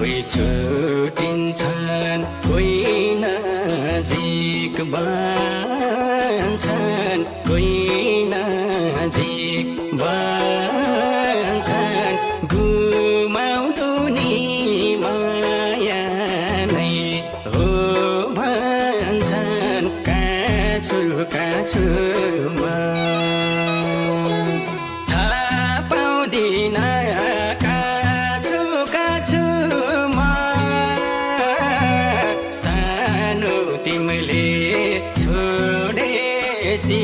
कोही छुटिन्छन् कोही नजिक बन्छन् कोही नजिक बन्छन् गुमाउनु नि माया नै हो भन्छन् काछु काछुमा थाहा पाउँदिन काछु काछुमा सानो तिमीले छोडेसी